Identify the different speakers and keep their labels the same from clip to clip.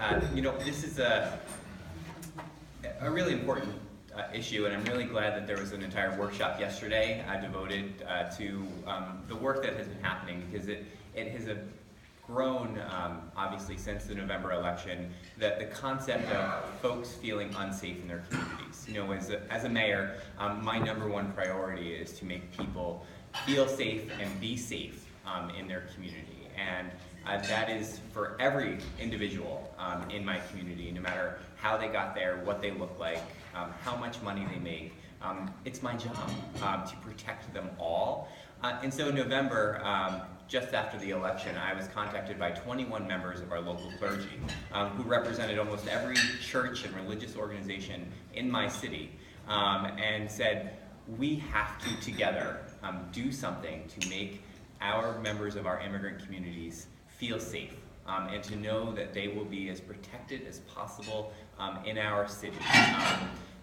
Speaker 1: This is a really important issue, and I'm really glad that there was an entire workshop yesterday devoted to the work that has been happening, because it has grown, obviously, since the November election, that the concept of folks feeling unsafe in their communities. As a mayor, my #1 priority is to make people feel safe and be safe in their community. And that is for every individual in my community, no matter how they got there, what they look like, how much money they make. It's my job to protect them all. And so in November, just after the election, I was contacted by 21 members of our local clergy who represented almost every church and religious organization in my city, and said, we have to together do something to make our members of our immigrant communities feel safe, and to know that they will be as protected as possible in our city.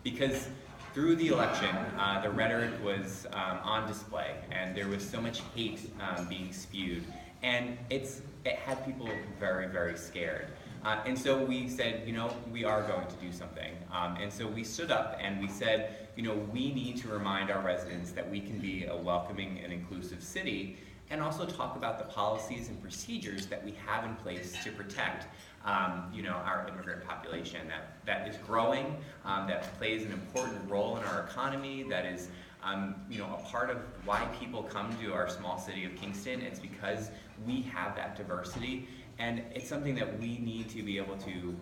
Speaker 1: Because through the election, the rhetoric was on display, and there was so much hate being spewed, and it had people very, very scared. And so we said, we are going to do something. And so we stood up and we said, we need to remind our residents that we can be a welcoming and inclusive city, and also talk about the policies and procedures that we have in place to protect our immigrant population that is growing, that plays an important role in our economy, that is a part of why people come to our small city of Kingston. It's because we have that diversity, and it's something that we need to be able to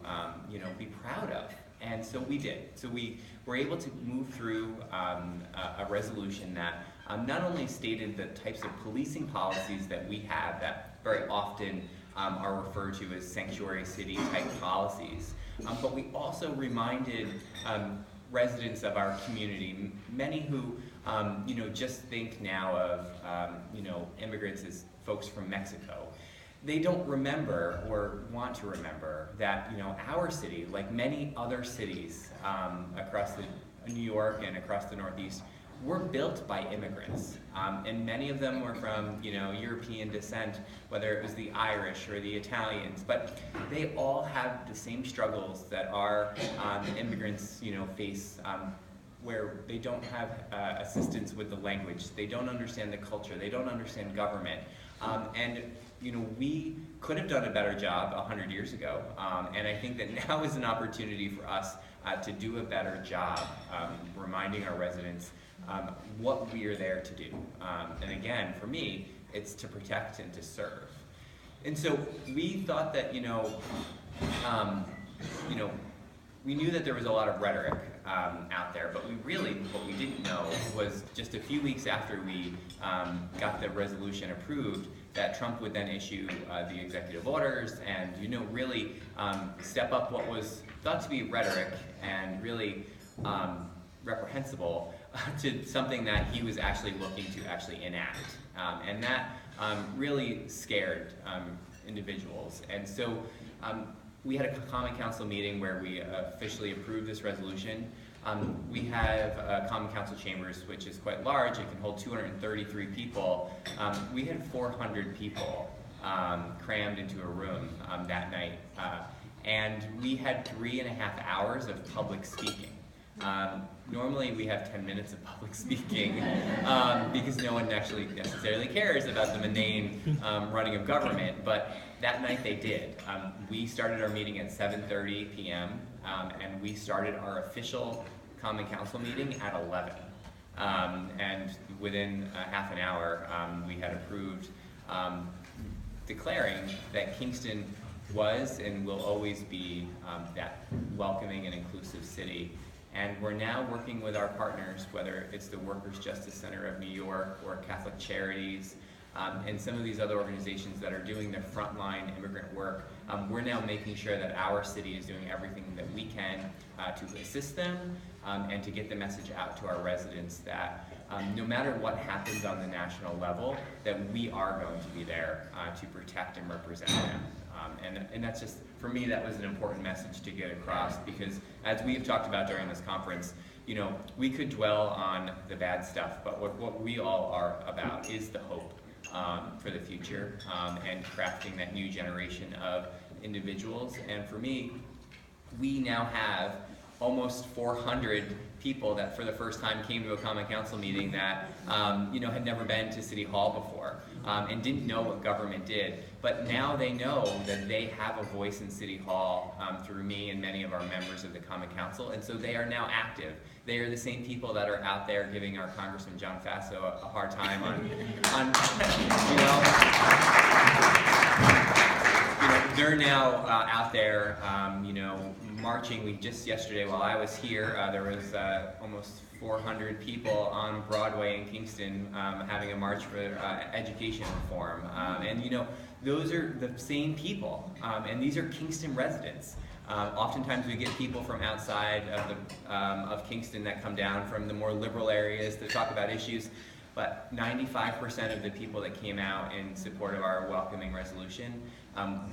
Speaker 1: be proud of. And so we did. So we were able to move through a resolution that not only stated the types of policing policies that we have that very often are referred to as sanctuary city type policies, but we also reminded residents of our community, many who just think now of immigrants as folks from Mexico. They don't remember or want to remember that our city, like many other cities across New York and across the Northeast, were built by immigrants, and many of them were from European descent, whether it was the Irish or the Italians, but they all have the same struggles that our immigrants face, where they don't have assistance with the language, they don't understand the culture, they don't understand government, and we could have done a better job 100 years ago, and I think that now is an opportunity for us to do a better job reminding our residents what we are there to do. And again, for me, it's to protect and to serve. And so we thought that, we knew that there was a lot of rhetoric out there, but what we didn't know was just a few weeks after we got the resolution approved, that Trump would then issue the executive orders and, really step up what was thought to be rhetoric and really reprehensible to something that he was actually looking to actually enact. And that really scared individuals. And so we had a Common Council meeting where we officially approved this resolution. We have Common Council chambers, which is quite large. It can hold 233 people. We had 400 people crammed into a room that night. And we had 3.5 hours of public speaking. Normally we have 10 minutes of public speaking because no one actually necessarily cares about the mundane running of government, but that night they did. We started our meeting at 7:30 p.m. And we started our official Common Council meeting at 11. And within half an hour we had approved declaring that Kingston was and will always be that welcoming and inclusive city. And we're now working with our partners, whether it's the Workers' Justice Center of New York or Catholic Charities, and some of these other organizations that are doing their frontline immigrant work. We're now making sure that our city is doing everything that we can to assist them and to get the message out to our residents that no matter what happens on the national level, that we are going to be there to protect and represent them. And that's just, for me, that was an important message to get across, because as we have talked about during this conference, we could dwell on the bad stuff, but what we all are about is the hope for the future and crafting that new generation of individuals. And for me, we now have almost 400 people that for the first time came to a Common Council meeting that had never been to City Hall before and didn't know what government did. But now they know that they have a voice in City Hall through me and many of our members of the Common Council, and so they are now active. They are the same people that are out there giving our Congressman John Faso a hard time on they're now out there, marching. We just yesterday, while I was here, there was almost 400 people on Broadway in Kingston having a march for education reform. Those are the same people, and these are Kingston residents. Oftentimes we get people from outside of Kingston that come down from the more liberal areas to talk about issues. But 95% of the people that came out in support of our welcoming resolution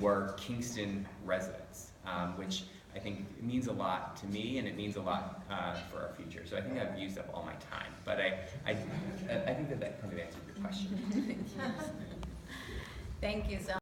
Speaker 1: were Kingston residents, which I think means a lot to me, and it means a lot for our future. So I think I've used up all my time, but I think that kind of answered your question.
Speaker 2: Thank you so much.